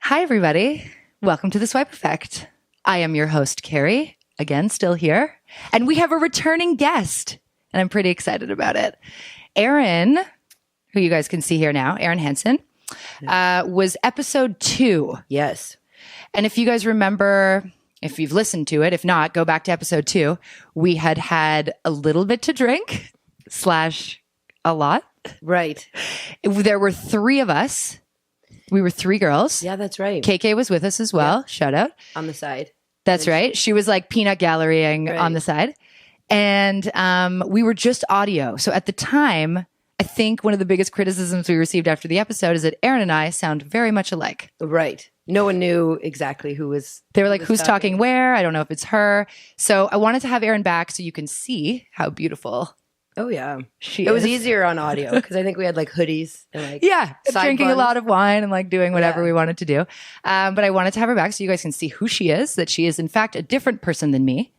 Hi, everybody. Welcome to The Swipe Effect. I am your host, Carrie, again, still here. And we have a returning guest, and I'm pretty excited about it. Erin, who you guys can see here now, Erin Henson, was episode 2. Yes. And if you guys remember, if you've listened to it, if not, go back to episode 2. We had a little bit to drink / a lot. Right. There were 3 of us. We were 3 girls. Yeah, that's right. KK was with us as well. Yeah. Shout out. On the side. That's right. She was like peanut gallerying on the side. And we were just audio. So at the time, I think one of the biggest criticisms we received after the episode is that Erin and I sound very much alike. Right. No one knew exactly who was. They were like, who's talking where? I don't know if it's her. So I wanted to have Erin back so you can see how beautiful. Oh, yeah. It was easier on audio because I think we had like hoodies and like drinking buns. A lot of wine and like doing whatever we wanted to do. But I wanted to have her back so you guys can see who she is, that she is in fact a different person than me.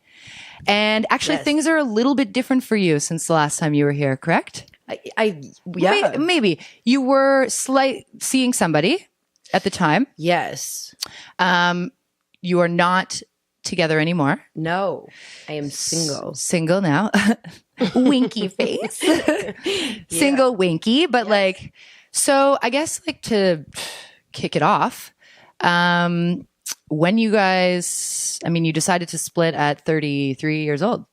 And actually things are a little bit different for you since the last time you were here, correct? Maybe. You were seeing somebody at the time. Yes. You are not together anymore. No, I am single. Single now. Winky face. Single winky. But like, so I guess like to kick it off, when you guys, you decided to split at 33 years old,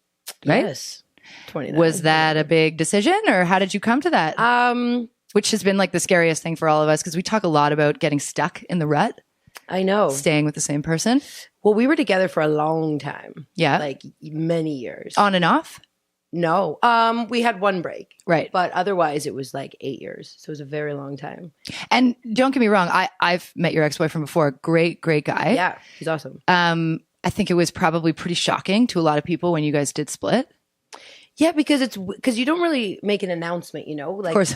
right? Yes. 29. Was that a big decision or how did you come to that? Which has been like the scariest thing for all of us because we talk a lot about getting stuck in the rut. I know. Staying with the same person. Well, we were together for a long time. Yeah. Like many years. On and off? No. We had one break. Right. But otherwise it was like 8 years. So it was a very long time. And don't get me wrong, I've met your ex-boyfriend before. Great guy. Yeah, he's awesome. I think it was probably pretty shocking to a lot of people when you guys did split. Yeah, because you don't really make an announcement, like, of course,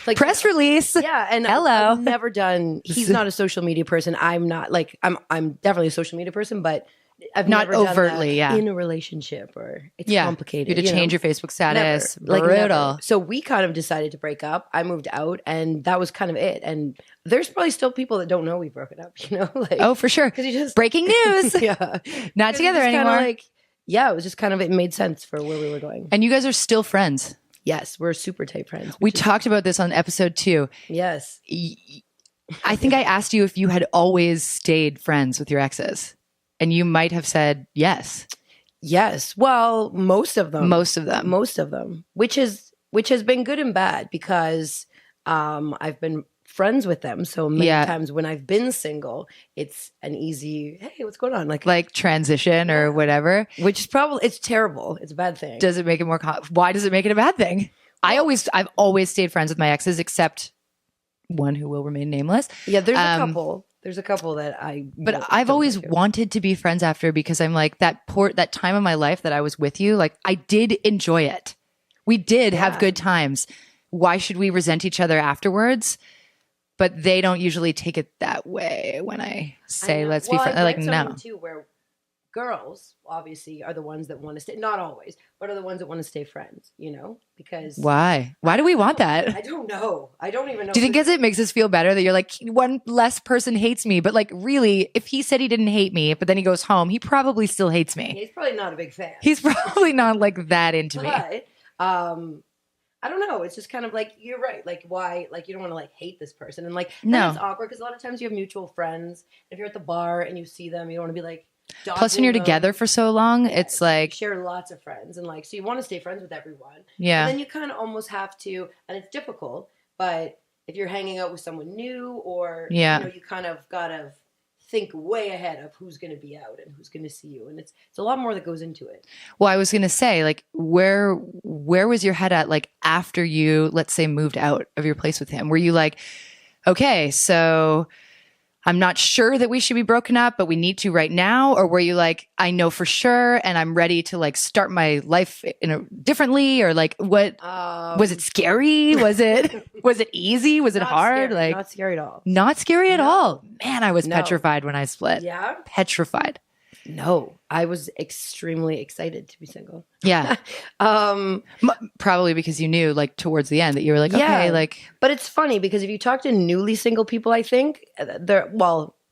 like press release. Yeah, and hello. I've never done. He's not a social media person. I'm not. Like, I'm definitely a social media person, but I've not never overtly. Done that in a relationship, or it's complicated. You had to change your Facebook status. Never. Brutal. Never. So we kind of decided to break up. I moved out, and that was kind of it. And there's probably still people that don't know we've broken up. Like, oh, for sure. Because you just breaking news. Yeah, not together anymore. Yeah, it was just kind of, it made sense for where we were going. And you guys are still friends. Yes, we're super tight friends. We talked about this on episode 2. Yes. I think I asked you if you had always stayed friends with your exes. And you might have said yes. Yes. Well, most of them. Which has been good and bad because I've been friends with them so many times when I've been single, it's an easy, hey, what's going on? Like transition or whatever. Which is probably, it's terrible. It's a bad thing. Does it make it more, why does it make it a bad thing? Well, I've always stayed friends with my exes except one who will remain nameless. Yeah, there's a couple. There's a couple that But I've always wanted to be friends after because I'm like that time of my life that I was with you, like I did enjoy it. We did have good times. Why should we resent each other afterwards? But they don't usually take it that way when I say, let's be friends. Like, no. Too, where girls obviously are the ones that want to stay, not always, but are the ones that want to stay friends, because. Why? Why do we want that? I don't know. I don't even know. Do you think because it makes us feel better that you're like, one less person hates me? But like, really, if he said he didn't hate me, but then he goes home, he probably still hates me. He's probably not a big fan. He's probably not like that into me. I don't know. It's just kind of like, you're right. Like, why? Like, you don't want to like hate this person. And like, no, it's awkward because a lot of times you have mutual friends. If you're at the bar and you see them, you don't want to be like, plus when you're together for so long, it's like. You share lots of friends. And like, so you want to stay friends with everyone. Yeah. And then you kind of almost have to, and it's difficult, but if you're hanging out with someone new or, you kind of got to think way ahead of who's going to be out and who's going to see you. And it's a lot more that goes into it. Well, I was going to say, like, where was your head at, like, after you, let's say, moved out of your place with him? Were you like, okay, so I'm not sure that we should be broken up, but we need to right now? Or were you like, I know for sure and I'm ready to like start my life differently? Or like, what was it scary? Was it easy? Was it hard? Scary. Like, not scary at all. Not scary at all. Man, I was petrified when I split. Yeah. Petrified. No, I was extremely excited to be single. Yeah. Probably because you knew like towards the end that you were like, okay, like. But it's funny because if you talk to newly single people, I think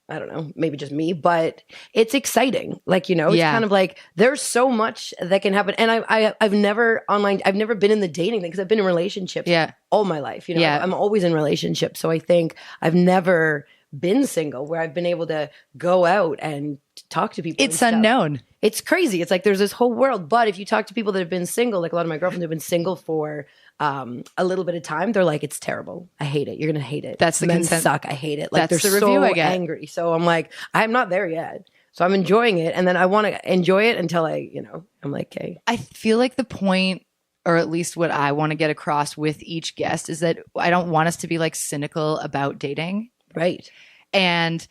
I don't know, maybe just me, but it's exciting. Like, it's kind of like there's so much that can happen. And I've never been in the dating thing because I've been in relationships all my life. I'm always in relationships. So I think I've never been single where I've been able to go out and talk to people. It's unknown. It's crazy. It's like there's this whole world. But if you talk to people that have been single, like a lot of my girlfriends have been single for a little bit of time, they're like, it's terrible. I hate it. You're gonna hate it. That's the Men consent. suck. I hate it. Like that's they're the review so I get. angry. So I'm like, I'm not there yet. So I'm enjoying it, and then I want to enjoy it until I'm like, okay. I feel like the point, or at least what I want to get across with each guest, is that I don't want us to be like cynical about dating, right? And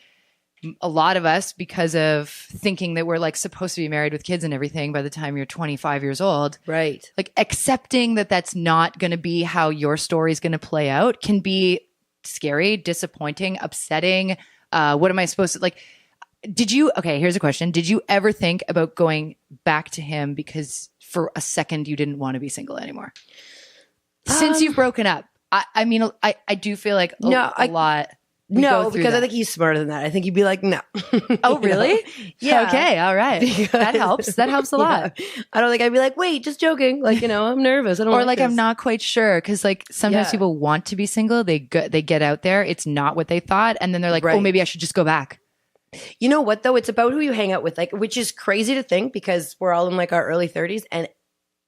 a lot of us, because of thinking that we're like supposed to be married with kids and everything by the time you're 25 years old, right? Like accepting that that's not going to be how your story is going to play out can be scary, disappointing, upsetting. What am I supposed to like? Okay, here's a question. Did you ever think about going back to him because for a second you didn't want to be single anymore? Since you've broken up, I mean, I do feel like a lot. No, because I think he's smarter than that. I think he'd be like, no. Oh, really? Yeah. Okay. All right. Because, that helps. That helps a lot. I don't think I'd be like, wait, just joking. Like, I'm nervous. I don't. Or like I'm not quite sure because like sometimes people want to be single. They get out there. It's not what they thought, and then they're like, oh, maybe I should just go back. You know what though? It's about who you hang out with, like, which is crazy to think because we're all in like our early 30s, and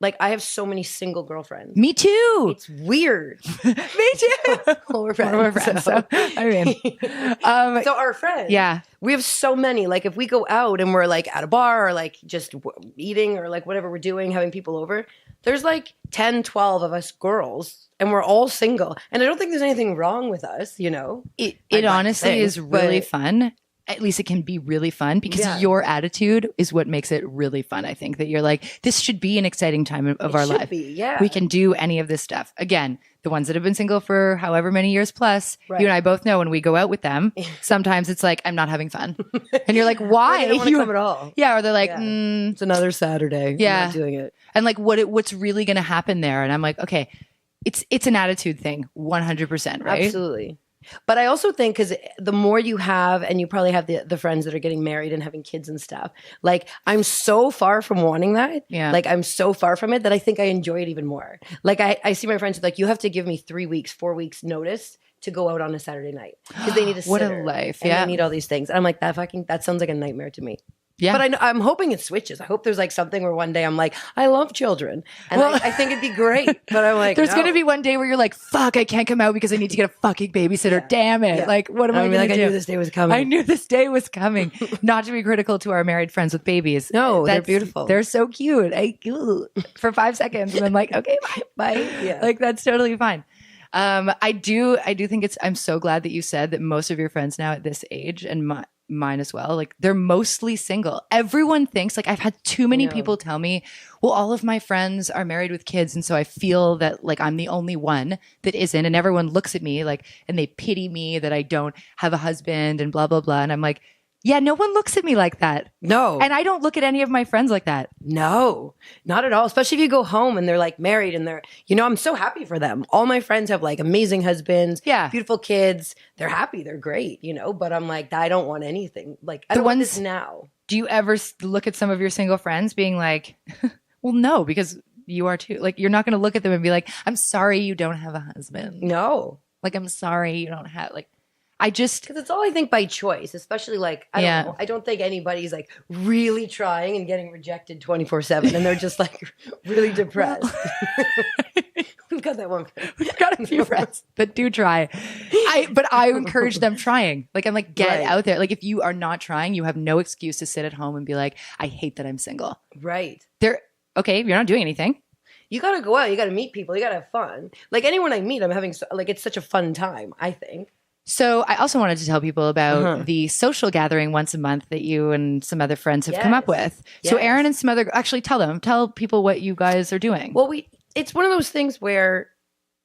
like I have so many single girlfriends. Me too. It's weird. Me too. Well, we're friends. So I mean, so our friends. Yeah. We have so many. Like if we go out and we're like at a bar or like just eating or like whatever we're doing, having people over, there's like 10, 12 of us girls and we're all single. And I don't think there's anything wrong with us, It honestly is really fun. At least it can be really fun because your attitude is what makes it really fun. I think that you're like, this should be an exciting time of our life. We can do any of this stuff. Again, the ones that have been single for however many years plus, you and I both know when we go out with them, sometimes it's like, I'm not having fun. And you're like, why? They don't want to come at all. Yeah. Or they're like, it's another Saturday. Yeah. I'm not doing it. And like what's really going to happen there? And I'm like, okay, it's an attitude thing. 100%. Right. Absolutely. But I also think because the more you have, and you probably have the friends that are getting married and having kids and stuff, like I'm so far from wanting that. Yeah. Like I'm so far from it that I think I enjoy it even more. Like I see my friends like, you have to give me 3 weeks, 4 weeks notice to go out on a Saturday night because they need a sitter. What a life. And they need all these things. And I'm like, that sounds like a nightmare to me. Yeah. But I'm hoping it switches. I hope there's like something where one day I'm like, I love children. And I think it'd be great. But I'm like, there's going to be one day where you're like, fuck, I can't come out because I need to get a fucking babysitter. Damn it. Like, what am I going to do? I knew this day was coming. I knew this day was coming. Not to be critical to our married friends with babies. No, they're beautiful. They're so cute. For 5 seconds. And I'm like, okay, bye. Yeah. Like, that's totally fine. I do think I'm so glad that you said that most of your friends now at this age and mine as well, like they're mostly single. Everyone thinks, like I've had too many people tell me, well, all of my friends are married with kids. And so I feel that like I'm the only one that isn't. And everyone looks at me like, and they pity me that I don't have a husband and blah, blah, blah. And I'm like, yeah, no one looks at me like that. No. And I don't look at any of my friends like that. No, not at all. Especially if you go home and they're like married and they're, I'm so happy for them. All my friends have like amazing husbands, beautiful kids. They're happy. They're great, but I'm like, I don't want anything. Like I don't want this now. Do you ever look at some of your single friends being like, well, no, because you are too. Like, you're not going to look at them and be like, I'm sorry you don't have a husband. No. Like, I'm sorry you don't have, like, because it's all I think by choice, especially like, I don't know. I don't think anybody's like really trying and getting rejected 24/7 and they're just like really depressed. We've got that one. We've got a few friends that do try. But I encourage them trying. Like, I'm like, get out there. Like, if you are not trying, you have no excuse to sit at home and be like, I hate that I'm single. Right. Okay, you're not doing anything. You got to go out. You got to meet people. You got to have fun. Like anyone I meet, I'm having like, it's such a fun time, I think. So I also wanted to tell people about the social gathering once a month that you and some other friends have come up with. So Erin and some other, actually tell people what you guys are doing. Well, it's one of those things where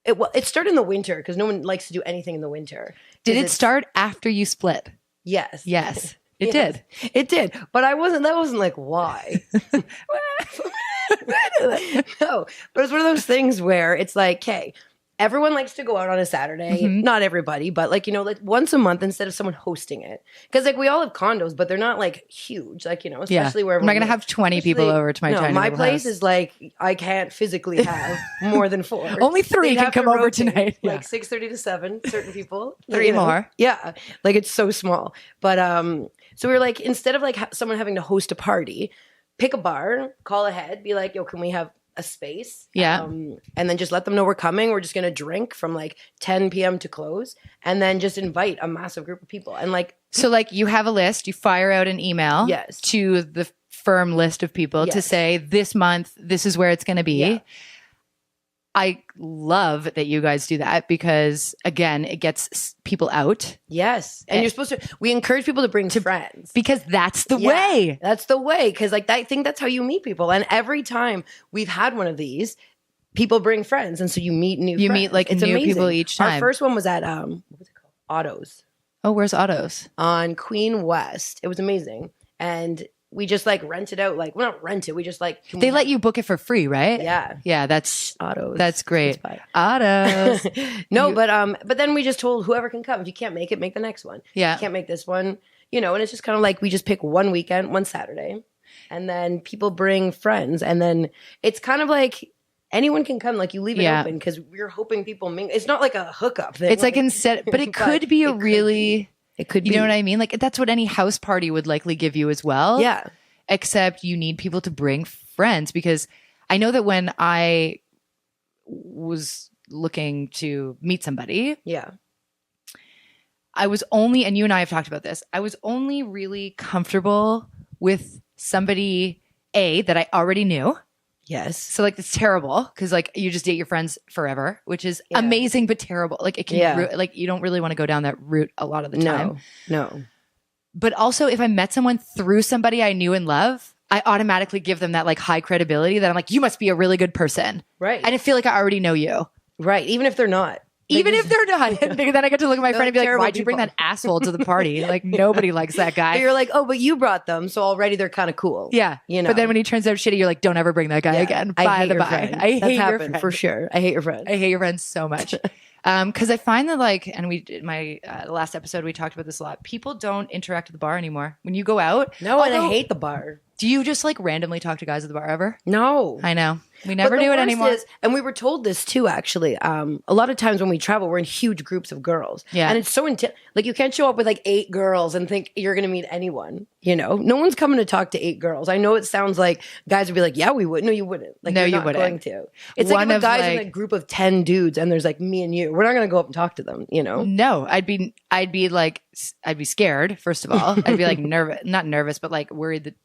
it started in the winter because no one likes to do anything in the winter. Did it start after you split? Yes. Yes, it did. It did. But that wasn't like why. No, but it's one of those things where it's like, okay, everyone likes to go out on a Saturday. Not everybody, but like, you know, like once a month instead of someone hosting it. Because like we all have condos, but they're not like huge. Like, you know, especially where I'm not going to have 20 people over to my tiny my little place house. Is like, I can't physically have more than 4. Only 3 can come over tonight. Like 6:30 to 7, certain people. 3 more. Yeah. Like it's so small. But so we were like, instead of like someone having to host a party, pick a bar, call ahead, be like, yo, can we have a space? Yeah. And then just let them know we're coming. We're just going to drink from like 10 p.m. to close, and then just invite a massive group of people. And like, so like you have a list, you fire out an email Yes. to the firm list of people to say this month, this is where it's going to be. Yeah. I love that you guys do that because again, it gets people out. Yes. And you're supposed to, we encourage people to bring friends. Because that's the way. That's the way. Because like, I think that's how you meet people. And every time we've had one of these, people bring friends. And so you meet new friends. You meet like it's new amazing. people each time. Our first one was at, what was it called? Otto's. Oh, where's Otto's? On Queen West. It was amazing. And we just like rented out, like, well, not rent it. We just like. They let you book it for free, right? Yeah. Yeah, that's Otto's. That's great. Otto's. No, but then we just told whoever can come. If you can't make it, make the next one. Yeah. If you can't make this one, you know, and it's just kind of like we just pick one weekend, one Saturday, and then people bring friends. And then it's kind of like anyone can come. Like you leave it open because we're hoping people mingle. It's not like a hookup thing. It's like instead, but it could be a really. It could be. You know what I mean? Like that's what any house party would likely give you as well. Yeah. Except you need people to bring friends because I know that when I was looking to meet somebody, I was only, and you and I have talked about this, I was only really comfortable with somebody, that I already knew. Yes. So like it's terrible because like you just date your friends forever, which is amazing but terrible. Like it can like you don't really want to go down that route a lot of the time. No. But also if I met someone through somebody I knew and love, I automatically give them that like high credibility that I'm like, you must be a really good person. Right. I didn't feel like I already know you. Right. Even if they're not. Even if they're not. Then I get to look at my friend and be like, why'd you bring people. that asshole to the party? Like nobody likes that guy. But you're like, oh, but you brought them. So already they're kind of cool. Yeah. You know. But then when he turns out shitty, you're like, don't ever bring that guy again. By the by. I hate your friend. For sure. I hate your friend. I hate your friends so much. Because I find that like, and we did my last episode, we talked about this a lot. People don't interact at the bar anymore. When you go out. No, and I hate the bar. Do you just like randomly talk to guys at the bar ever? No. I know. We never do it anymore. And we were told this too, actually. A lot of times when we travel, we're in huge groups of girls. Yeah. And it's so intense. Like you can't show up with like 8 girls and think you're going to meet anyone. You know, no one's coming to talk to 8 girls. I know it sounds like guys would be like, yeah, we would. No, you wouldn't. Like, no, you're you not wouldn't. going to. It's like if a guy's in a group of 10 dudes and there's like me and you, we're not going to go up and talk to them, you know? No, I'd be scared, first of all. I'd be like not nervous, but like worried that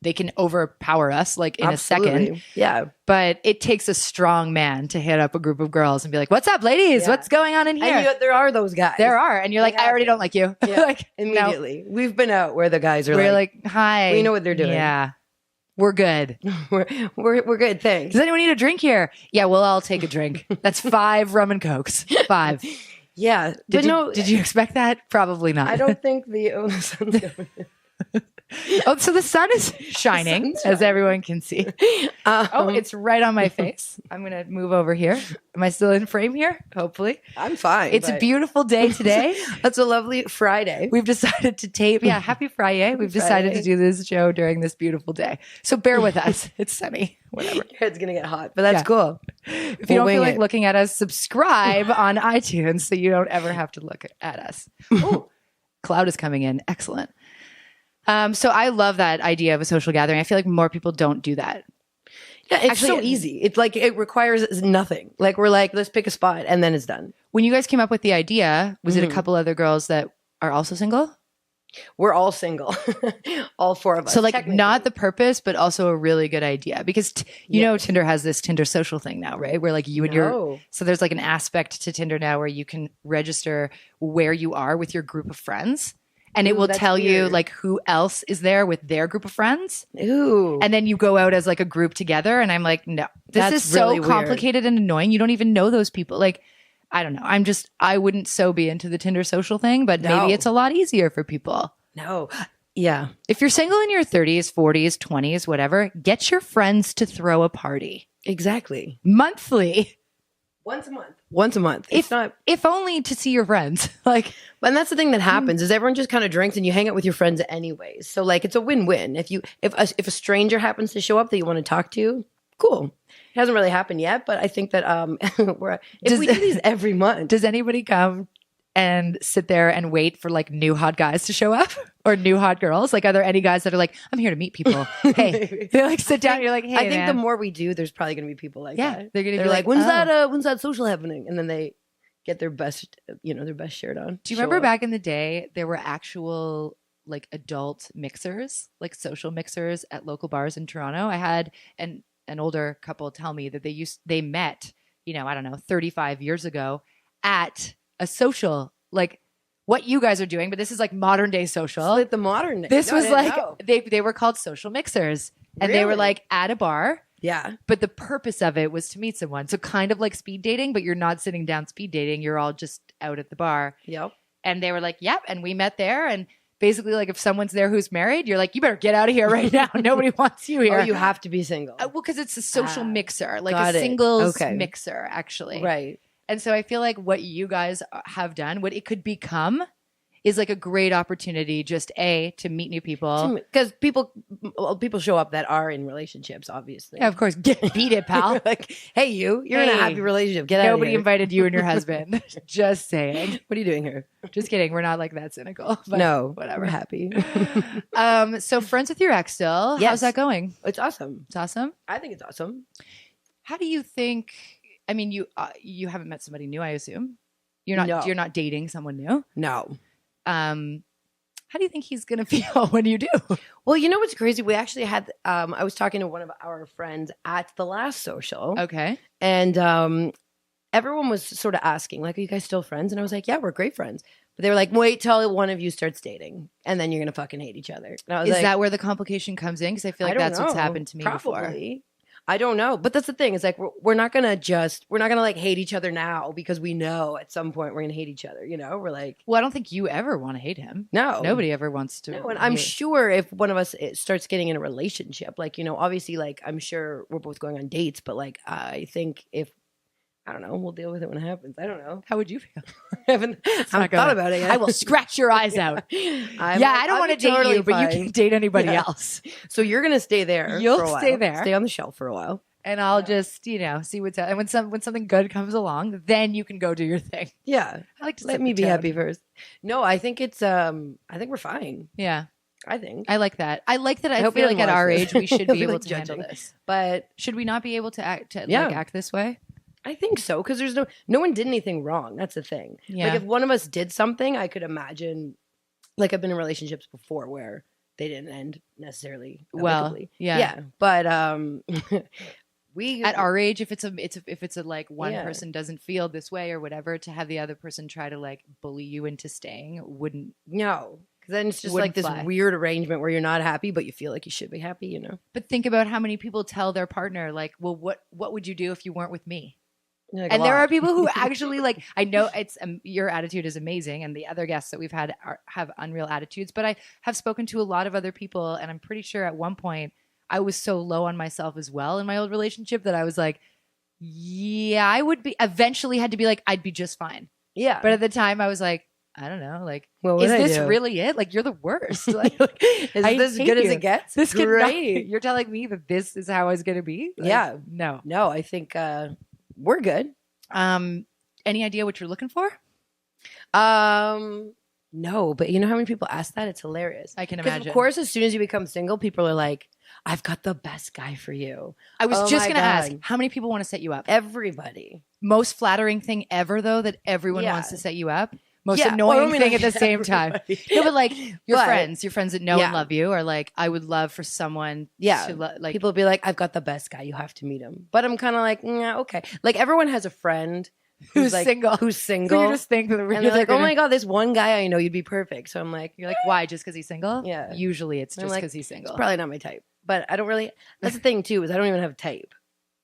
they can overpower us like in a second. Yeah. But it takes a strong man to hit up a group of girls and be like, what's up, ladies? What's going on in here? And there are those guys. There are. And you're like, I already don't like you. Yeah. Like immediately. No. We've been out where the guys are we're like, hi. We know what they're doing. Yeah. We're good. we're good. Thanks. Does anyone need a drink here? Yeah, we'll all take a drink. That's 5 rum and cokes. 5. Yeah. Did you expect that? Probably not. I don't think the sun's coming in. Oh, so the sun is shining, as everyone can see. It's right on my face. I'm going to move over here. Am I still in frame here? Hopefully. I'm fine. It's a beautiful day today. That's a lovely Friday. We've decided to tape. Yeah, happy Friday. We've decided to do this show during this beautiful day. So bear with us. It's sunny. Whatever. Your head's going to get hot, but that's cool. If you don't feel like looking at us, subscribe on iTunes so you don't ever have to look at us. Ooh, cloud is coming in. Excellent. So I love that idea of a social gathering. I feel like more people don't do that. Yeah, it's so easy. It's like it requires nothing. Like we're like, let's pick a spot and then it's done. When you guys came up with the idea, was it a couple other girls that are also single? We're all single. All 4 of us. So like not the purpose, but also a really good idea because you know Tinder has this Tinder social thing now, right? Where like you and so there's like an aspect to Tinder now where you can register where you are with your group of friends. And it will tell you like who else is there with their group of friends. Ooh. And then you go out as like a group together. And I'm like, no, this is so really complicated and annoying. You don't even know those people. Like, I don't know. I wouldn't so be into the Tinder social thing, but maybe it's a lot easier for people. No. Yeah. If you're single in your 30s, 40s, 20s, whatever, get your friends to throw a party. Exactly. Monthly. Once a month. Once a month. It's not, if only to see your friends. Like, and that's the thing that happens is everyone just kind of drinks and you hang out with your friends anyways. So like it's a win-win. If a stranger happens to show up that you want to talk to, cool. It hasn't really happened yet, but I think that we do these every month. Does anybody come and sit there and wait for like new hot guys to show up or new hot girls? Like, are there any guys that are like, I'm here to meet people? Hey, they like sit down. You're like, hey, I think the more we do, there's probably going to be people like that. They're going to be like, when's that social happening? And then they get their best, their best shirt on. Do you remember back in the day, there were actual like adult mixers, like social mixers at local bars in Toronto? I had an older couple tell me that they met, I don't know, 35 years ago at a social, like what you guys are doing, but this is like modern day social. Like the modern day. This was like they were called social mixers, and they were like at a bar. Yeah. But the purpose of it was to meet someone. So kind of like speed dating, but you're not sitting down speed dating. You're all just out at the bar. Yep. And they were like, yep. And we met there. And basically, like if someone's there who's married, you're like, you better get out of here right now. Nobody wants you here. Oh, you have to be single. Well, because it's a social mixer, like a singles mixer, actually. Right. And so I feel like what you guys have done, what it could become, is like a great opportunity just to meet new people. Because people show up that are in relationships, obviously. Yeah, of course. Beat it, pal. Like, hey, you're in a happy relationship. Get out of here. Nobody invited you and your husband. Just saying. What are you doing here? Just kidding. We're not like that cynical. But no, whatever. We're happy. So friends with your ex still. Yes. How's that going? It's awesome. It's awesome? I think it's awesome. How do you think... I mean, you haven't met somebody new, I assume. You're not dating someone new. No. How do you think he's gonna feel when you do? Well, you know what's crazy? We actually had. I was talking to one of our friends at the last social. Okay. And everyone was sort of asking, like, "Are you guys still friends?" And I was like, "Yeah, we're great friends." But they were like, "Wait till one of you starts dating, and then you're gonna fucking hate each other." And I was Is that where the complication comes in? Because I feel like that's what's happened to me before. Probably. I don't know. But that's the thing. It's like, we're not going to like hate each other now because we know at some point we're going to hate each other. We're like. Well, I don't think you ever want to hate him. No. Nobody ever wants to. No, and I'm sure if one of us starts getting in a relationship, like, obviously, like, I'm sure we're both going on dates, but like, I think I don't know, we'll deal with it when it haven't. I don't know. How would you feel? I haven't thought about it yet. I will scratch your eyes out. I don't want to date you, but you can date anybody else. So you're going to stay there. You'll stay there. Stay on the shelf for a while. And I'll just, see what's up. And when something good comes along, then you can go do your thing. Yeah. I like to let me be happy first. No, I think it's I think we're fine. Yeah. I think. I like that. I feel like at our age we should be able to handle this. But should we not be able to act this way? I think so, because there's no one did anything wrong. That's the thing. Yeah. Like if one of us did something, I could imagine. Like I've been in relationships before where they didn't end necessarily amicably. Yeah. But we at our age, if it's a like one person doesn't feel this way or whatever, to have the other person try to like bully you into staying wouldn't. No. Because then it's just like this weird arrangement where you're not happy, but you feel like you should be happy, But think about how many people tell their partner, like, well, what would you do if you weren't with me? Like and there are people who actually like, I know it's your attitude is amazing. And the other guests that we've had have unreal attitudes, but I have spoken to a lot of other people. And I'm pretty sure at one point I was so low on myself as well in my old relationship that I was like, yeah, I would be eventually had to be like, I'd be just fine. Yeah. But at the time I was like, I don't know. Like, is this really it? Like, you're the worst. Like, is this good as it gets? This great. You're telling me that this is how I was going to be? Like, yeah. No. I think we're good. Any idea what you're looking for? No, but you know how many people ask that? It's hilarious. I can imagine. Of course, as soon as you become single, people are like, I've got the best guy for you. I was just going to ask, how many people want to set you up? Everybody. Most flattering thing ever, though, that everyone wants to set you up? Most annoying thing at the same time. No, but like your friends that know and love you are like, I would love for someone to like. People be like, I've got the best guy. You have to meet him. But I'm kind of like, okay. Like everyone has a friend who's like, single. Who's single. So you just think that and they're like, oh my God, this one guy I know you'd be perfect. So I'm like, you're like, why? Just because he's single? Yeah. Usually it's just because he's single. It's probably not my type. But I don't really. That's the thing too, is I don't even have a type.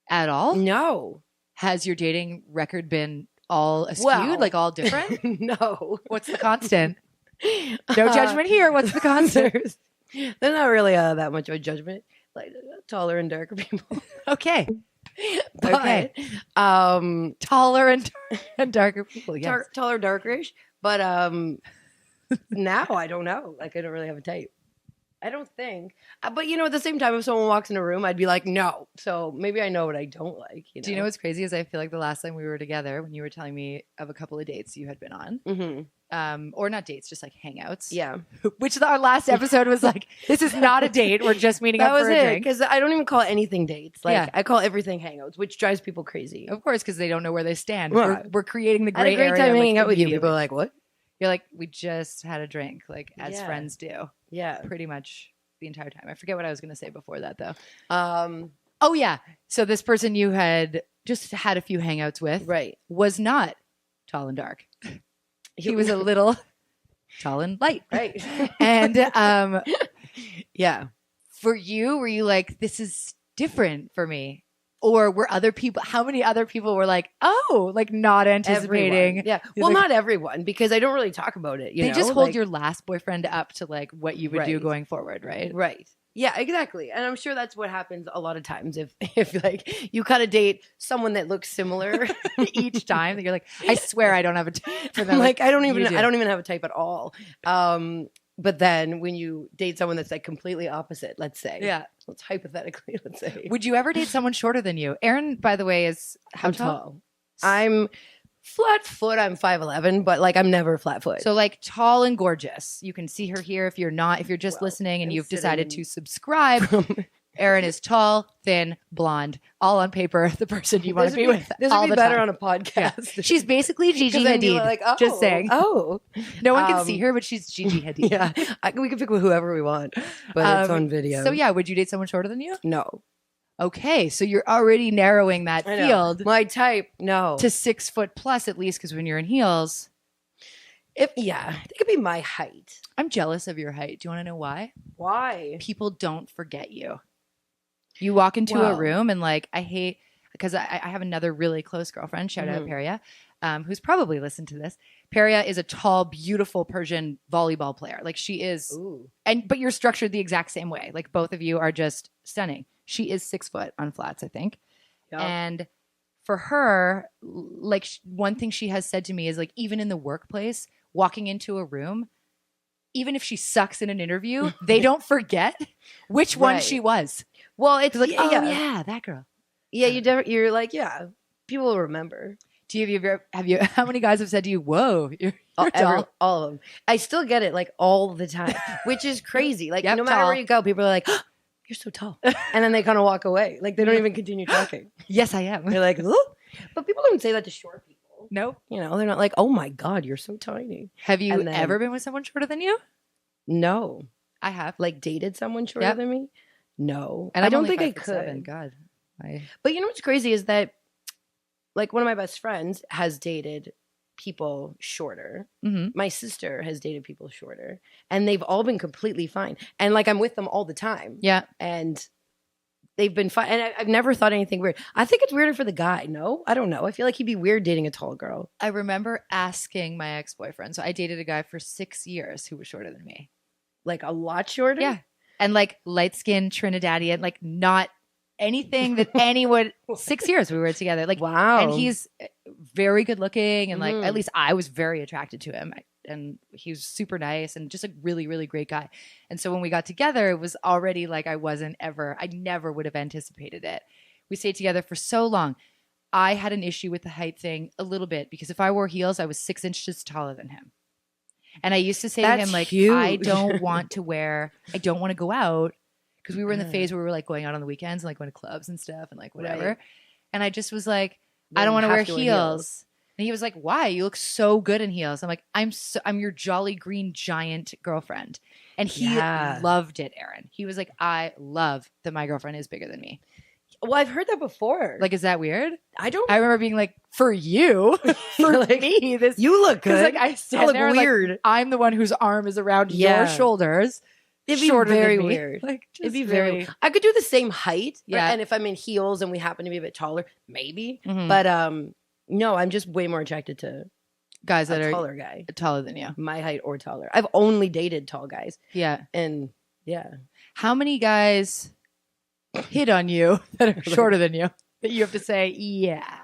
At all? No. Has your dating record been all skewed, like all different? No. What's the constant? No judgment here. What's the constant? They're not really that much of a judgment. Like taller and darker people. Okay. But, okay. Taller and darker people. Yes. Taller, darkerish. But now I don't know. Like I don't really have a type. I don't think. But at the same time, if someone walks in a room, I'd be like, no. So maybe I know what I don't like. Do you know what's crazy is I feel like the last time we were together, when you were telling me of a couple of dates you had been on, or not dates, just like hangouts. Yeah. Which our last episode was like, this is not a date. We're just meeting up for a drink. Because I don't even call anything dates. Like I call everything hangouts, which drives people crazy. Of course, because they don't know where they stand. Right. We're creating the gray area. I had a great time hanging out with you. People are like, what? You're like, we just had a drink, like as friends do. Yeah. Pretty much the entire time. I forget what I was going to say before that though. Oh yeah. So this person you had just had a few hangouts with, right, was not tall and dark. He was a little tall and light, right? And yeah. For you, were you like, this is different for me? Or were other people, how many other people were like, oh, like not anticipating? Everyone. Yeah. Well, not everyone, because I don't really talk about it. They just hold your last boyfriend up to like what you would do going forward, right? Right. Yeah, exactly. And I'm sure that's what happens a lot of times if like you kind of date someone that looks similar each time that you're like, I swear I don't have a type for them. Like I don't even have a type at all. But then when you date someone that's like completely opposite, let's say. Yeah. Let's hypothetically, let's say. Would you ever date someone shorter than you? Erin, by the way, is how tall? I'm flat foot. I'm 5'11", but like I'm never flat foot. So like tall and gorgeous. You can see her here if you're just listening and you've decided to subscribe. Erin is tall, thin, blonde, all on paper, the person you want to be with. This would be better on a podcast. Yeah. She's basically Gigi Hadid. Like, just saying. Oh. No one can see her, but she's Gigi Hadid. Yeah. We can pick whoever we want, but it's on video. So yeah, would you date someone shorter than you? No. Okay, so you're already narrowing that field. My type, no. To 6 foot plus at least, because when you're in heels. I think it'd be my height. I'm jealous of your height. Do you want to know why? Why? People don't forget you. You walk into a room and like, I hate, because I have another really close girlfriend, shout out Peria, who's probably listened to this. Peria is a tall, beautiful Persian volleyball player. Like she is, but you're structured the exact same way. Like both of you are just stunning. She is 6 foot on flats, I think. Yep. And for her, like one thing she has said to me is like, even in the workplace, walking into a room, even if she sucks in an interview, they don't forget which one she was. Well, it's like, oh yeah, that girl. Yeah, you're like, yeah, people will remember. Do you have you? How many guys have said to you, "Whoa, you're tall"? All of them. I still get it like all the time, which is crazy. Like no matter where you go, people are like, oh, "You're so tall," and then they kind of walk away. Like they don't even continue talking. Yes, I am. They're like, "Oh," but people don't say that to short people. Nope. They're not like, "Oh my God, you're so tiny." Have you ever been with someone shorter than you? No, I have. Like dated someone shorter than me. No, and I don't think I could. 7. God, but you know what's crazy is that, like, one of my best friends has dated people shorter. Mm-hmm. My sister has dated people shorter, and they've all been completely fine. And like, I'm with them all the time. Yeah, and they've been fine. And I've never thought anything weird. I think it's weirder for the guy. No, I don't know. I feel like he'd be weird dating a tall girl. I remember asking my ex-boyfriend. So I dated a guy for 6 years who was shorter than me, like a lot shorter. Yeah. And like light skinned Trinidadian, like not anything that anyone, 6 years we were together. Like, wow. And he's very good looking. And like, at least I was very attracted to him. And he was super nice and just a really, really great guy. And so when we got together, it was already like I never would have anticipated it. We stayed together for so long. I had an issue with the height thing a little bit because if I wore heels, I was 6 inches taller than him. And I used to say to him, like, huge. I don't want to go out because we were in the phase where we were like going out on the weekends and like going to clubs and stuff and like whatever. Right. And I just was like, I don't want to wear heels. And he was like, why? You look so good in heels. I'm like, I'm your jolly green giant girlfriend. And he loved it, Erin. He was like, I love that my girlfriend is bigger than me. Well, I've heard that before. Like, is that weird? I remember being like, for you, for like, me, you look good. Like I stand there weird. Like, I'm the one whose arm is around your shoulders. It'd be very weird. Like, it'd be very weird. I could do the same height. Yeah. And if I'm in heels and we happen to be a bit taller, maybe. Mm-hmm. But no, I'm just way more attracted to guys that are taller guy. Taller than you. My height or taller. I've only dated tall guys. Yeah. And yeah. How many guys hit on you that are shorter than you? that you have to say, yeah?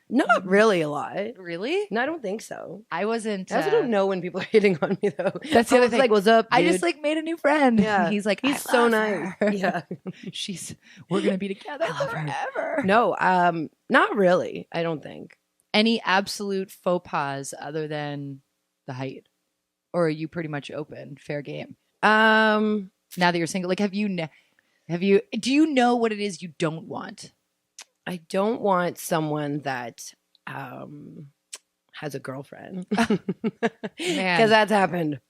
Not really a lot. Really? No, I don't think so. I wasn't. I also don't know when people are hitting on me though. That's the other thing. Like, what's up, dude? I just like made a new friend. Yeah. He's like, he's so nice. Her. Yeah. We're going to be together forever. No, not really. I don't think. Any absolute faux pas other than the height? Or are you pretty much open, fair game? Now that you're single, like, do you know what it is you don't want? I don't want someone that has a girlfriend. Man. Because that's happened.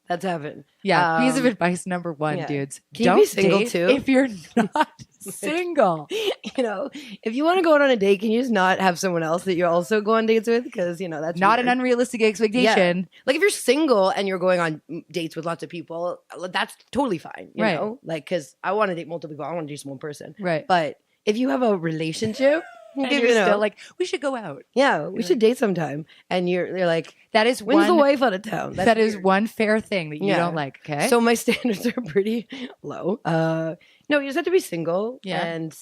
Yeah. Piece of advice number 1, dudes. Don't be single date too. If you're not single. If you want to go out on a date, can you just not have someone else that you also go on dates with? Because, that's not weird. an unrealistic expectation. Yeah. Like if you're single and you're going on dates with lots of people, that's totally fine. You know? Like, because I want to date multiple people. I don't want to date just one person. Right. But if you have a relationship, and you're still like, we should go out. Yeah, we should date sometime. And you're like, that is when's the wife out of town? That is one fair thing that you don't like. Okay. So my standards are pretty low. No, you just have to be single and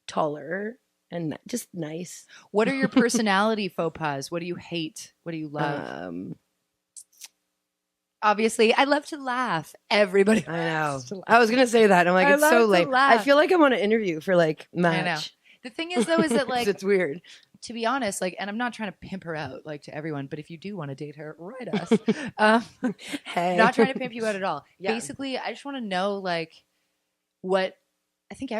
taller and just nice. What are your personality faux pas? What do you hate? What do you love? Obviously, I love to laugh. Everybody. I know. I was gonna say that. I'm like, it's so lame. I feel like I'm on an interview for like Match. I know. The thing is, though, is that like it's weird. To be honest, like, and I'm not trying to pimp her out like to everyone, but if you do want to date her, write us. Hey, not trying to pimp you out at all. Yeah. Basically, I just want to know like what I think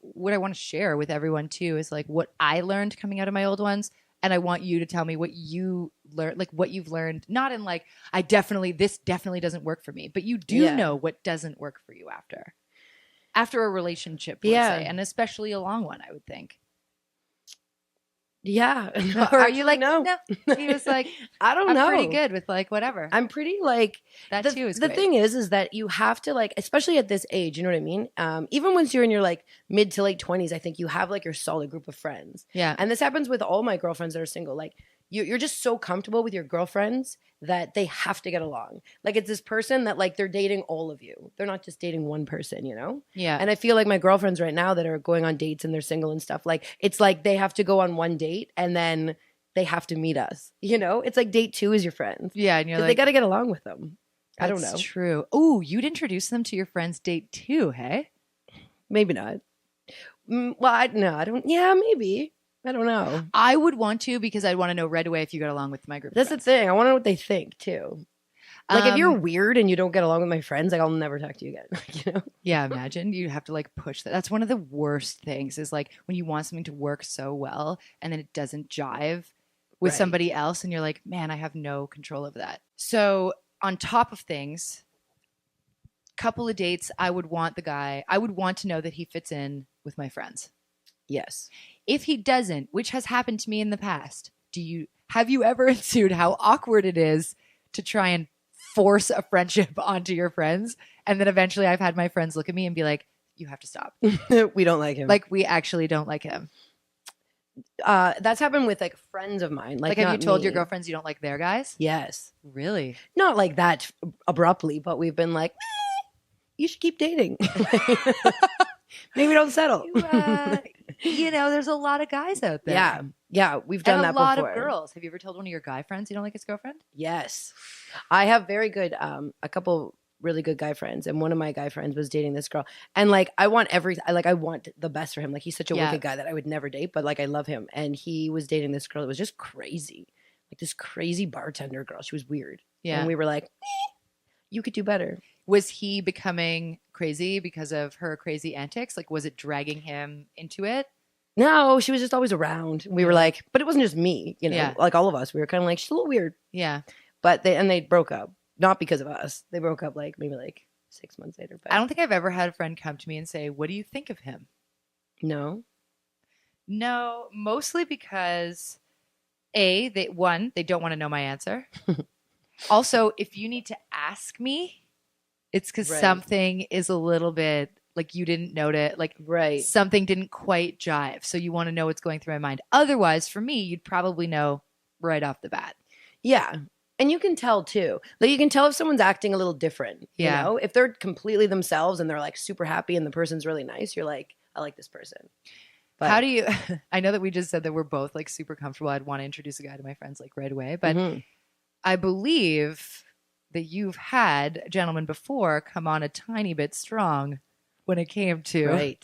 what I want to share with everyone too is like what I learned coming out of my old ones. And I want you to tell me what you learned, like what you've learned, not in like, this definitely doesn't work for me, but you do know what doesn't work for you after a relationship, let's say, and especially a long one, I would think. Yeah. No, or are you like, no? He was like, I don't know. I'm pretty good with like whatever. I'm pretty like that too is the great. thing is that you have to like, especially at this age, you know what I mean? Even once you're in your like mid to late 20s, I think you have like your solid group of friends. Yeah. And this happens with all my girlfriends that are single. Like you're just so comfortable with your girlfriends that they have to get along. Like it's this person that like they're dating all of you. They're not just dating one person, you know? Yeah. And I feel like my girlfriends right now that are going on dates and they're single and stuff, like it's like they have to go on one date and then they have to meet us. You know? It's like date 2 is your friends. Yeah. And you're like, they got to get along with them. I don't know. That's true. Oh, you'd introduce them to your friend's date too, hey? Maybe not. Well, I don't. Yeah, maybe. I don't know. I would want to because I'd want to know right away if you got along with my group. That's the thing. I want to know what they think too. Like if you're weird and you don't get along with my friends, like I'll never talk to you again. You know? Yeah, imagine you have to like push that. That's one of the worst things is like when you want something to work so well and then it doesn't jive with somebody else and you're like, man, I have no control over that. So on top of things, couple of dates, I would want to know that he fits in with my friends. Yes. If he doesn't, which has happened to me in the past, have you ever ensued how awkward it is to try and force a friendship onto your friends? And then eventually I've had my friends look at me and be like, you have to stop. We don't like him. Like we actually don't like him. That's happened with like friends of mine. Like have you told your girlfriends you don't like their guys? Yes. Really? Not like that abruptly, but we've been like, you should keep dating. Maybe don't settle. There's a lot of guys out there. Yeah, we've done that before. And a lot of girls. Have you ever told one of your guy friends you don't like his girlfriend? Yes. I have very good, a couple really good guy friends. And one of my guy friends was dating this girl. And like, I want the best for him. Like he's such a wicked guy that I would never date, but like I love him. And he was dating this girl that was just crazy. Like this crazy bartender girl. She was weird. Yeah. And we were like, you could do better. Was he becoming crazy because of her crazy antics? Like, was it dragging him into it? No, she was just always around. We were like, but it wasn't just me, like all of us. We were kind of like, she's a little weird. Yeah. But they broke up. Not because of us. They broke up like maybe like 6 months later. But I don't think I've ever had a friend come to me and say, what do you think of him? No, mostly because they don't want to know my answer. Also, if you need to ask me, it's because something is a little bit like you didn't notice, like something didn't quite jive. So you want to know what's going through my mind. Otherwise, for me, you'd probably know right off the bat. Yeah. And you can tell too. Like you can tell if someone's acting a little different. Yeah. You know? If they're completely themselves and they're like super happy and the person's really nice, you're like, I like this person. But, how do you, I know that we just said that we're both like super comfortable. I'd want to introduce a guy to my friends like right away. But I believe that you've had a gentleman before come on a tiny bit strong when it came to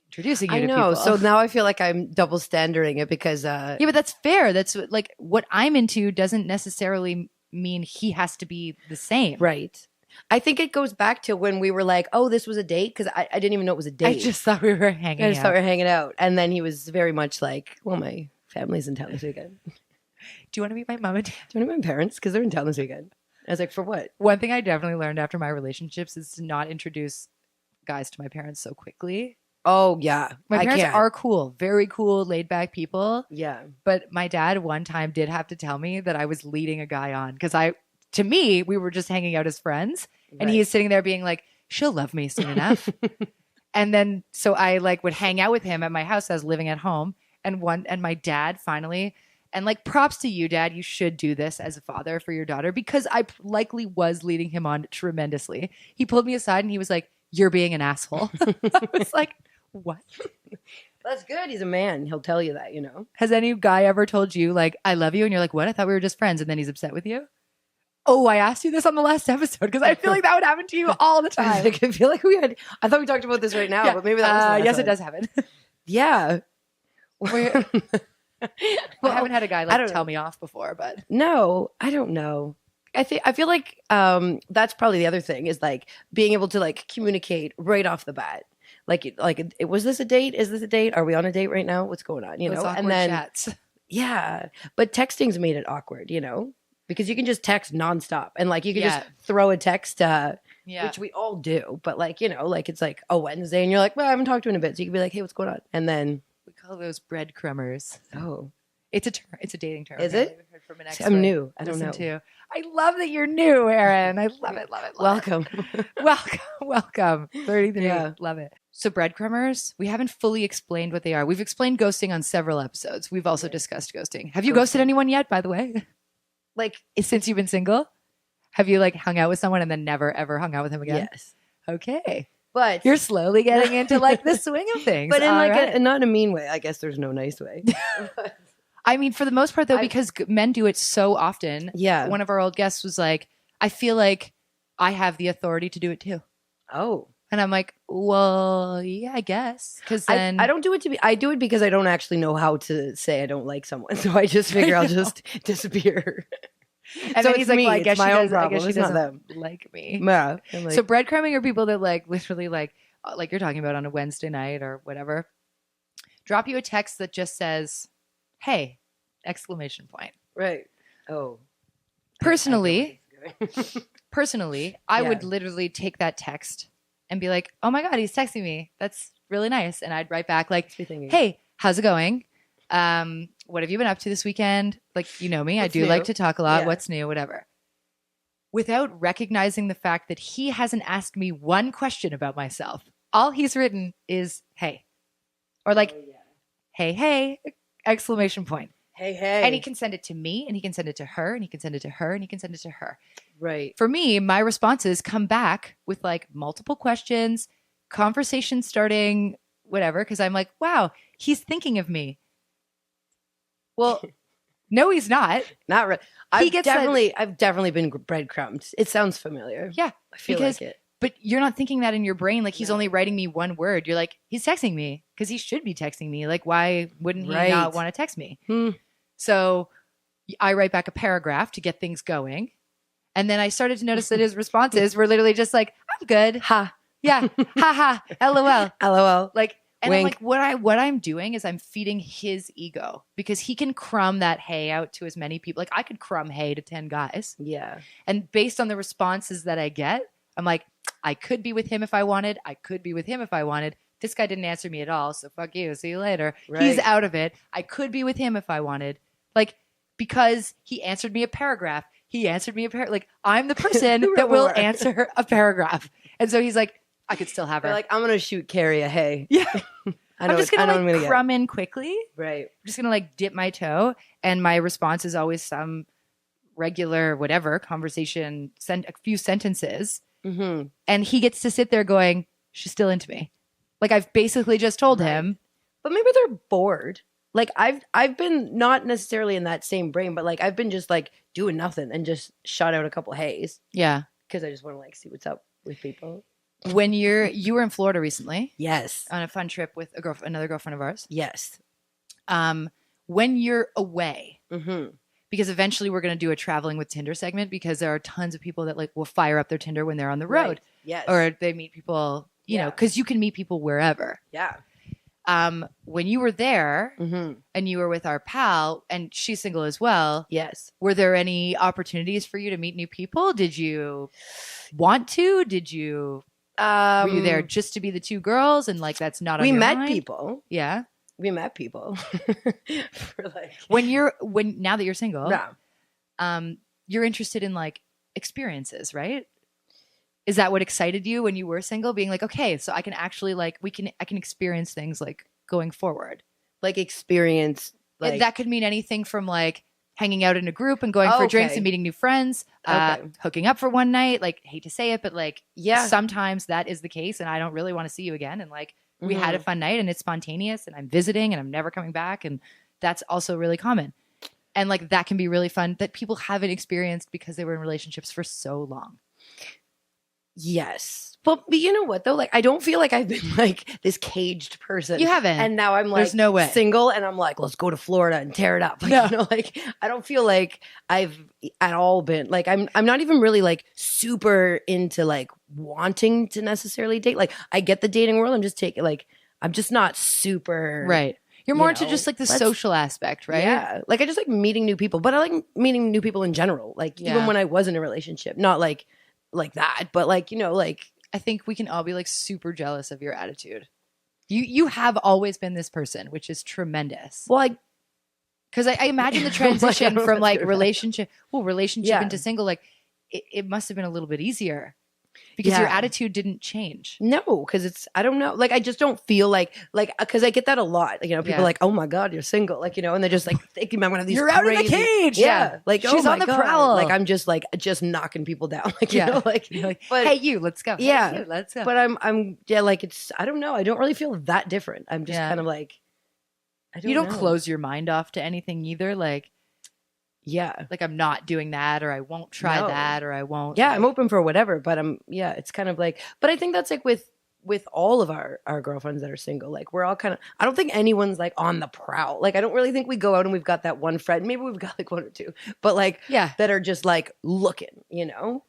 introducing you to people. I know. So now I feel like I'm double standarding it because yeah, but that's fair. That's like what I'm into doesn't necessarily mean he has to be the same. Right. I think it goes back to when we were like, oh, this was a date, because I didn't even know it was a date. I just thought we were hanging out. I just thought we were hanging out. And then he was very much like, well, my family's in town this weekend. Do you want to meet my mom and dad? Do you want to meet my parents? Because they're in town this weekend. I was like, for what? One thing I definitely learned after my relationships is to not introduce guys to my parents so quickly. Oh, yeah. My parents are cool, very cool, laid back people. Yeah. But my dad one time did have to tell me that I was leading a guy on because to me, we were just hanging out as friends. And he's sitting there being like, she'll love me soon enough. And then, so I like would hang out with him at my house. I was living at home. And my dad finally, and like props to you, Dad, you should do this as a father for your daughter because I likely was leading him on tremendously. He pulled me aside and he was like, you're being an asshole. I was like, what? That's good. He's a man. He'll tell you that, you know. Has any guy ever told you like, I love you? And you're like, what? I thought we were just friends. And then he's upset with you? Oh, I asked you this on the last episode because I feel like that would happen to you all the time. I feel like I thought we talked about this right now, but maybe that was the last yes, one. It does happen. Yeah. I haven't had a guy like tell me off before, but no, I don't know. I feel like that's probably the other thing is like being able to like communicate right off the bat. Like, was this a date? Is this a date? Are we on a date right now? What's going on? You know, and then chats. Yeah, but texting's made it awkward. You know, because you can just text nonstop and like you can just throw a text, which we all do. But like you know, like it's like a Wednesday and you're like, well, I haven't talked to him in a bit, so you can be like, hey, what's going on? And then we call those breadcrumbers. Oh, it's a term. It's a dating term. Is it? From an I'm new. I don't know. I love that you're new, Erin. I love it. Welcome. Welcome. 33. Yeah. Love it. So breadcrumbers, we haven't fully explained what they are. We've explained ghosting on several episodes. We've also discussed ghosting. Have you ghosted anyone yet, by the way? Like since you've been single? Have you like hung out with someone and then never ever hung out with him again? Yes. Okay. But you're slowly getting into like the swing of things. But in like not in a mean way. I guess there's no nice way. I mean, for the most part, though, because men do it so often. Yeah. One of our old guests was like, I feel like I have the authority to do it too. Oh. And I'm like, well, yeah, I guess. Because then I don't do it I do it because I don't actually know how to say I don't like someone. So I just figure I'll just disappear. And so then he's like, well, I guess my own problem. It's not them. Like me. Yeah. Like, so breadcrumbing are people that like literally like you're talking about on a Wednesday night or whatever, drop you a text that just says, hey, exclamation point. Right. Oh. Personally, I would literally take that text and be like, oh my God, he's texting me. That's really nice. And I'd write back like, hey, how's it going? What have you been up to this weekend? Like, you know me, I do like to talk a lot. Yeah. What's new? Whatever. Without recognizing the fact that he hasn't asked me one question about myself. All he's written is, hey. Or like, hey, exclamation point. Hey. And he can send it to me and he can send it to her and he can send it to her and he can send it to her. Right. For me, my responses come back with like multiple questions, conversation starting, whatever, because I'm like, wow, he's thinking of me. Well, no, he's not. Not really. I've definitely been breadcrumbed. It sounds familiar. Yeah. I feel like it. But you're not thinking that in your brain. Like he's only writing me one word. You're like, he's texting me because he should be texting me. Like, why wouldn't he not want to text me? So I write back a paragraph to get things going. And then I started to notice that his responses were literally just like, I'm good. Ha. Yeah. Ha ha. LOL. LOL. Like, and wink. I'm like, what I'm doing is I'm feeding his ego because he can crumb that hey out to as many people. Like I could crumb hey to 10 guys. Yeah. And based on the responses that I get, I'm like, I could be with him if I wanted. I could be with him if I wanted. This guy didn't answer me at all. So fuck you. See you later. Right. He's out of it. I could be with him if I wanted. Like, because he answered me a paragraph. He answered me a paragraph. Like, I'm the person that will answer a paragraph. And so he's like, I could still have her. They're like, I'm going to shoot Carrie a hey. Yeah. I'm just going to like crumb in quickly. Right. I'm just going to like dip my toe. And my response is always some regular, whatever, conversation, send a few sentences. And he gets to sit there going, she's still into me. Like I've basically just told him But maybe they're bored. Like I've been not necessarily in that same brain, but like I've been just like doing nothing and just shot out a couple hays. Yeah. Because I just want to like see what's up with people. When you were in Florida recently. Yes. On a fun trip with another girlfriend of ours. Yes. When you're away, mm-hmm. because eventually we're going to do a traveling with Tinder segment because there are tons of people that like will fire up their Tinder when they're on the road. Right. Yes. Or they meet people, you know, because you can meet people wherever. Yeah. When you were there mm-hmm. and you were with our pal and she's single as well. Yes. Were there any opportunities for you to meet new people? Did you want to? Did you, were you there just to be the two girls? And like, that's not on your mind? We met people. Yeah. We met people. For like now that you're single, yeah. You're interested in like experiences, right? Is that what excited you when you were single? Being like, okay, so I can actually like, I can experience things like going forward. Like experience. Like, that could mean anything from like hanging out in a group and going for drinks and meeting new friends, hooking up for one night. Like, hate to say it, but like, sometimes that is the case and I don't really want to see you again. And like, we had a fun night and it's spontaneous and I'm visiting and I'm never coming back. And that's also really common. And like, that can be really fun that people haven't experienced because they were in relationships for so long. Yes. But you know what though? Like I don't feel like I've been like this caged person. You haven't. And now I'm like there's no way. Single and I'm like, let's go to Florida and tear it up. Like, you know, like I don't feel like I've at all been like I'm not even really like super into like wanting to necessarily date. Like I get the dating world. I'm just not super right. You're more into just like the social aspect, right? Yeah. Like I just like meeting new people, but I like meeting new people in general. Like even when I was in a relationship, not like that, but like, you know, like I think we can all be like super jealous of your attitude. You have always been this person, which is tremendous. Well, because I imagine the transition from like relationship into single, like it must have been a little bit easier because your attitude didn't change. No, because I don't know. Like, I just don't feel like, because I get that a lot. Like, you know, people are like, oh my God, you're single. Like, you know, and they're just like thinking I'm one of these You're out in the cage. Yeah. Like, she's on the prowl. Like, I'm just knocking people down. Like, you know, like, but, hey, you, let's go. Yeah. Hey, you, let's go. But I'm like, I don't know. I don't really feel that different. I'm just kind of like, you don't close your mind off to anything either. Like, like I'm not doing that, or I won't try that, or I won't. Yeah, I'm open for whatever, but it's kind of like, but I think that's like with all of our girlfriends that are single, like we're all kind of, I don't think anyone's like on the prowl. Like I don't really think we go out and we've got that one friend, maybe we've got like one or two, but like that are just like looking, you know?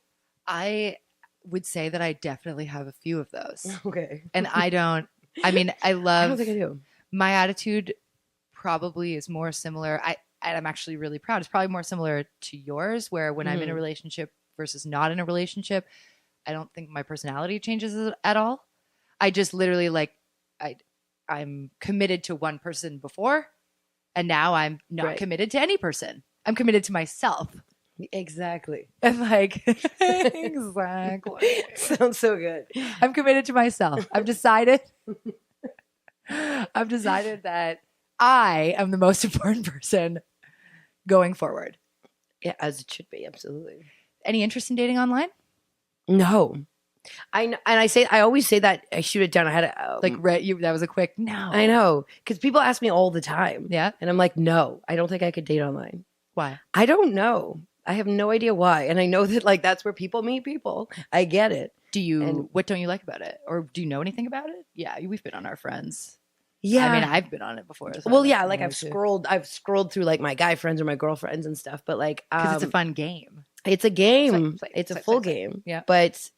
I would say that I definitely have a few of those. Okay. And I don't think I do. My attitude probably is more similar. I'm actually really proud. It's probably more similar to yours, where when I'm in a relationship versus not in a relationship, I don't think my personality changes at all. I just literally like, I'm committed to one person before, and now I'm not committed to any person. I'm committed to myself. Exactly. And like, exactly. Sounds so good. I'm committed to myself. I've decided that I am the most important person going forward. Yeah, as it should be. Absolutely. Any interest in dating online? No. I always say that. I shoot it down. I had a that was a quick no. I know, because people ask me all the time. Yeah, and I'm like, no, I don't think I could date online. Why? I don't know. I have no idea why, and I know that like that's where people meet people. I get it. What don't you like about it, or do you know anything about it? Yeah, we've been on our friends. Yeah, I mean, I've been on it before. So well, yeah, like I've scrolled through like my guy friends or my girlfriends and stuff, but like because it's a fun game. It's a game. It's a full game. Yeah, but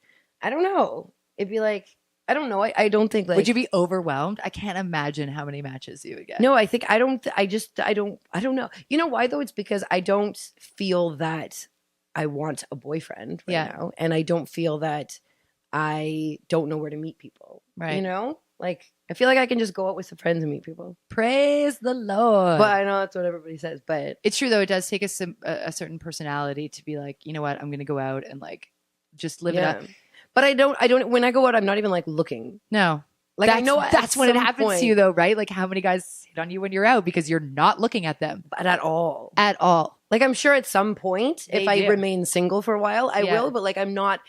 I don't know. It'd be like, I don't know. I don't think like. Would you be overwhelmed? I can't imagine how many matches you would get. No, I think I don't. I don't know. You know why though? It's because I don't feel that I want a boyfriend right now, and I don't feel that I don't know where to meet people. Right. You know, like I feel like I can just go out with some friends and meet people. Praise the Lord. But I know that's what everybody says. But it's true though. It does take a certain personality to be like, you know what, I'm going to go out and like just live it up. But I don't, when I go out, I'm not even like looking. No. Like I know that's when it happens to you though, right? Like how many guys hit on you when you're out because you're not looking at them. But at all. At all. Like I'm sure at some point, if I remain single for a while, I will, but like I am not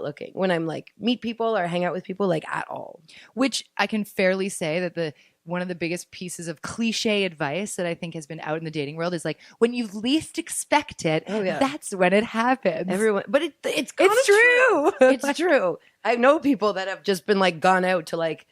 looking when I'm like meet people or hang out with people like at all. Which I can fairly say that one of the biggest pieces of cliche advice that I think has been out in the dating world is like, when you least expect it, that's when it happens. Everyone, but it's true. It's true. I know people that have just been like gone out to like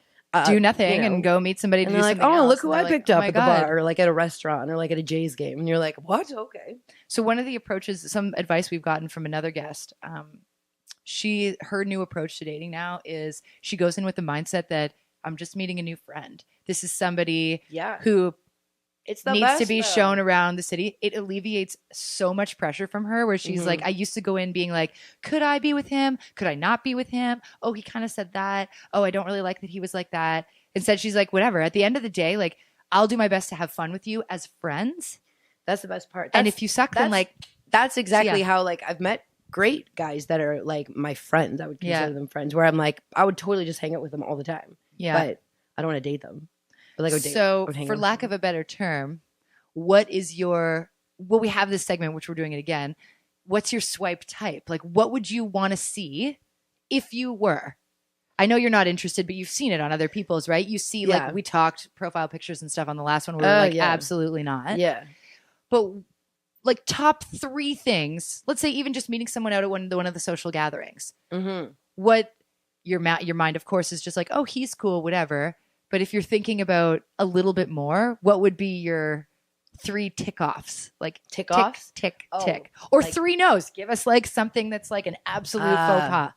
do nothing and go meet somebody to do something else. Oh, look who I picked up at the bar, or like at a restaurant, or like at a Jays game, and you're like, what? Okay. So one of the approaches, some advice we've gotten from another guest, her new approach to dating now is she goes in with the mindset that I'm just meeting a new friend. This is somebody who needs to be shown around the city. It alleviates so much pressure from her where she's like, I used to go in being like, could I be with him? Could I not be with him? Oh, he kind of said that. Oh, I don't really like that he was like that. Instead, she's like, whatever. At the end of the day, like, I'll do my best to have fun with you as friends. That's the best part. And if you suck, then like... That's exactly how like I've met great guys that are like my friends. I would consider them friends, where I'm like, I would totally just hang out with them all the time. Yeah. But I don't want to date them. But like, for lack of a better term, what is your, well, we have this segment, which we're doing it again. What's your swipe type? Like, what would you want to see if you were? I know you're not interested, but you've seen it on other people's, right? You see, like, we talked profile pictures and stuff on the last one. We were like, absolutely not. Yeah. But like top 3 things, let's say even just meeting someone out at one of the social gatherings. What your mind, of course, is just like, oh, he's cool, whatever. But if you're thinking about a little bit more, what would be your 3 tick-offs? Like tick-offs? Tick. Or like, 3 no's. Give us like something that's like an absolute faux pas.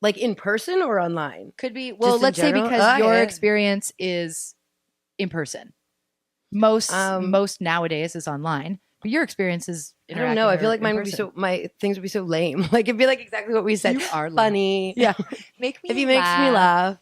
Like in person or online? Could be. Well, let's say because your experience is in person. Most nowadays is online. But your experience is I don't know. I feel like my things would be so lame. Like it'd be like exactly what we said. You are funny. Yeah. If he makes me laugh.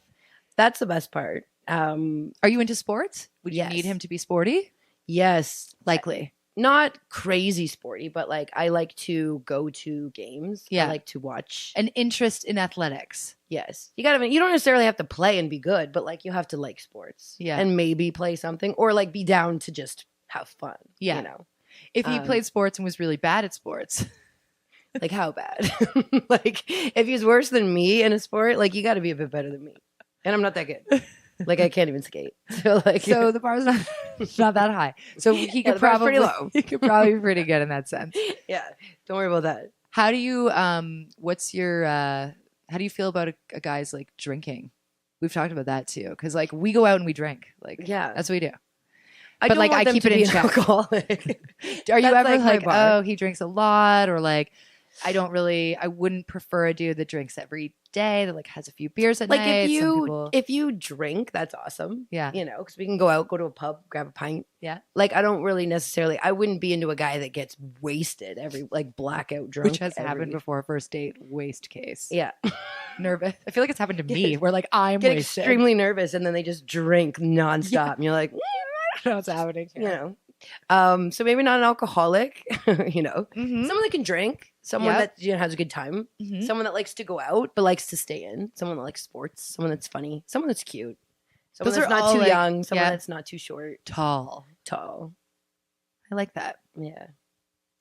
That's the best part. Are you into sports? Would you need him to be sporty? Yes. Likely. Not crazy sporty, but like I like to go to games. Yeah. I like to watch. An interest in athletics. Yes. You don't necessarily have to play and be good, but like you have to like sports. Yeah. And maybe play something or like be down to just have fun. Yeah. You know? If he played sports and was really bad at sports. Like how bad? Like if he's worse than me in a sport, like you got to be a bit better than me. And I'm not that good. Like I can't even skate. So the bar's not that high. So he could probably pretty low. He could probably be pretty good in that sense. Yeah. Don't worry about that. How do you what's your how do you feel about a guy's like drinking? We've talked about that too. Because like we go out and we drink. Like that's what we do. But like I keep it in check. Alcoholic. Are you ever like oh, he drinks a lot, or like I wouldn't prefer a dude that drinks every day, that like has a few beers at night. If you drink, that's awesome. Yeah. You know, because we can go out, go to a pub, grab a pint. Yeah. Like I wouldn't be into a guy that gets wasted like blackout drunk. Which has happened before, first date, waste case. Yeah. Nervous. I feel like it's happened to me where like I'm wasted. Extremely nervous and then they just drink nonstop. Yeah. And you're like, I don't know what's happening. You know. So maybe not an alcoholic, you know. Someone that can drink. Someone that has a good time. Someone that likes to go out but likes to stay in. Someone that likes sports. Someone that's funny. Someone that's cute. Someone that's not too young. Someone that's not too short. Tall. I like that. Yeah.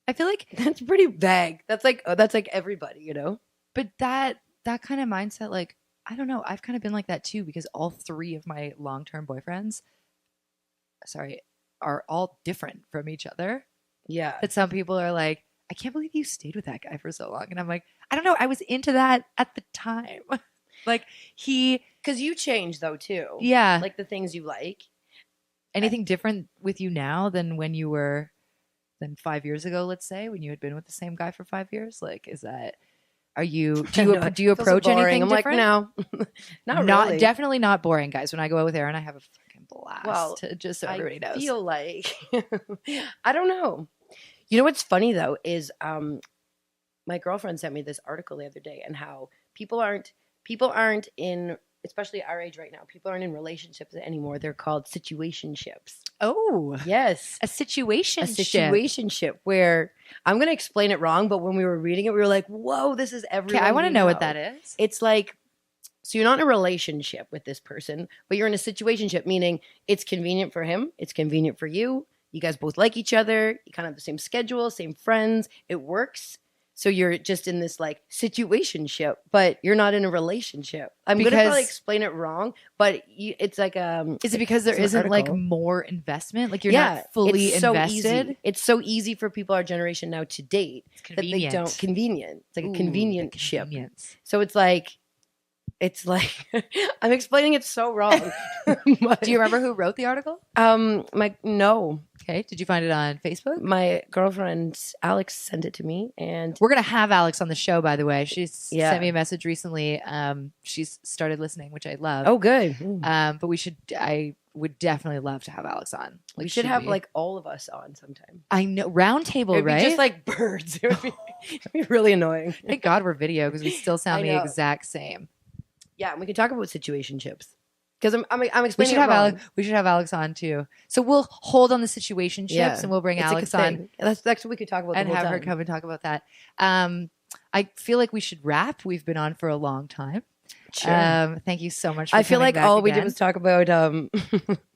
I feel like that's pretty vague. That's like everybody, you know. But that kind of mindset, like I don't know. I've kind of been like that too because all 3 of my long-term boyfriends, are all different from each other. Yeah. But some people are like, I can't believe you stayed with that guy for so long. And I'm like, I don't know. I was into that at the time. Like because you change though too. Yeah. Like the things you like. Anything different with you now than 5 years ago, let's say, when you had been with the same guy for 5 years? Like, do you approach anything I'm different? Like, no, not really. Definitely not boring, guys. When I go out with Aaron, I have a fucking blast. Just so everybody knows. I feel like, I don't know. You know what's funny though is my girlfriend sent me this article the other day and how people aren't in, especially our age right now, people aren't in relationships anymore. They're called situationships. Oh, yes. A situationship where I'm going to explain it wrong, but when we were reading it, we were like, whoa, this is everyone. Okay, I want to know what that is. It's like, so you're not in a relationship with this person, but you're in a situationship, meaning it's convenient for him. It's convenient for you. You guys both like each other. You kind of have the same schedule, same friends. It works. So you're just in this like situationship, but you're not in a relationship. I'm going to probably explain it wrong, but it's like is it because there isn't like more investment? Like you're not fully invested? It's so easy for people our generation now to date that they don't convenient. It's like a convenient ship. So it's like I'm explaining it so wrong. Do you remember who wrote the article? No. Okay. Did you find it on Facebook? My girlfriend Alex sent it to me, and we're gonna have Alex on the show. By the way, she's sent me a message recently. She's started listening, which I love. Oh, good. But I would definitely love to have Alex on. Like, we should have like all of us on sometime. I know, round table, it'd right? Be just like birds. It'd be really annoying. Thank God we're video because we still sound the exact same. Yeah, and we could talk about situationships. Because I'm explaining. We should have Alex on too. So we'll hold on the situationships and we'll bring Alex on. That's what we could talk about. And have her come and talk about that. I feel like we should wrap. We've been on for a long time. Sure. Thank you so much. For I feel like all we again. did was talk about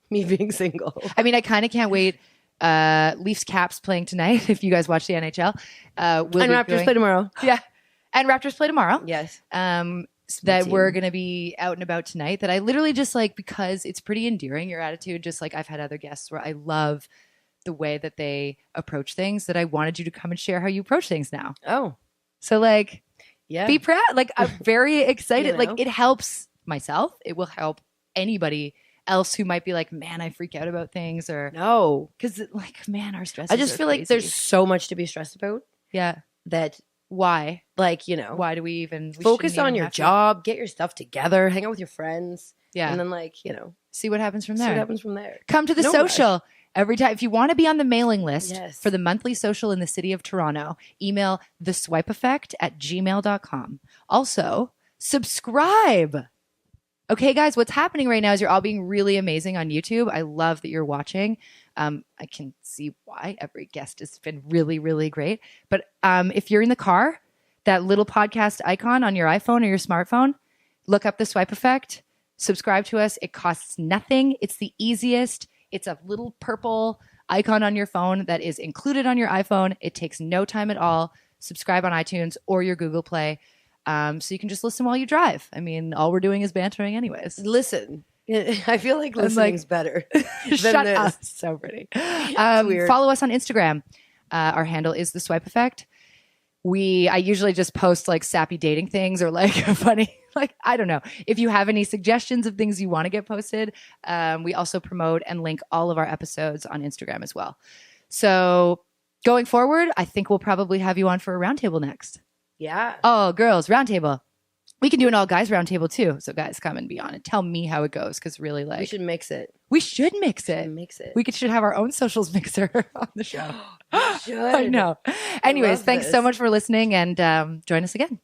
me being single. I mean, I kind of can't wait. Leafs Caps playing tonight. If you guys watch the NHL, and Raptors play tomorrow. Yeah, and Raptors play tomorrow. Yes. That we're going to be out and about tonight, that I literally just like, because it's pretty endearing, your attitude. Just like I've had other guests where I love the way that they approach things, that I wanted you to come and share how you approach things now. Oh, so like, yeah, be proud. Like I'm very excited. Like it helps myself. It will help anybody else who might be like, man, I freak out about things, or no. Because like, man, our stress. I just feel like there's so much to be stressed about. Yeah. That why? Like, why do we even focus on your job, get your stuff together, hang out with your friends. Yeah. And then like, see what happens from there. Come to the social. Rush. Every time, if you want to be on the mailing list for the monthly social in the city of Toronto, email theswipeeffect@gmail.com. Also, subscribe. Okay, guys, what's happening right now is you're all being really amazing on YouTube. I love that you're watching. I can see why. Every guest has been really, really great. But if you're in the car, that little podcast icon on your iPhone or your smartphone, look up The Swipe Effect. Subscribe to us. It costs nothing. It's the easiest. It's a little purple icon on your phone that is included on your iPhone. It takes no time at all. Subscribe on iTunes or your Google Play. So you can just listen while you drive. I mean, all we're doing is bantering anyways. Listen. I feel like listening's better than shut this. Up. So pretty. Follow us on Instagram. Our handle is The Swipe Effect. I usually just post like sappy dating things or like funny, like, I don't know. If you have any suggestions of things you want to get posted, we also promote and link all of our episodes on Instagram as well. So going forward, I think we'll probably have you on for a roundtable next. Yeah. Oh, girls, roundtable. We can do an all guys roundtable too. So guys, come and be on and tell me how it goes. Because really, like, we should mix it. We should mix it. We should have our own socials mixer on the show. Should. I know. Anyways, thanks so much for listening, and join us again.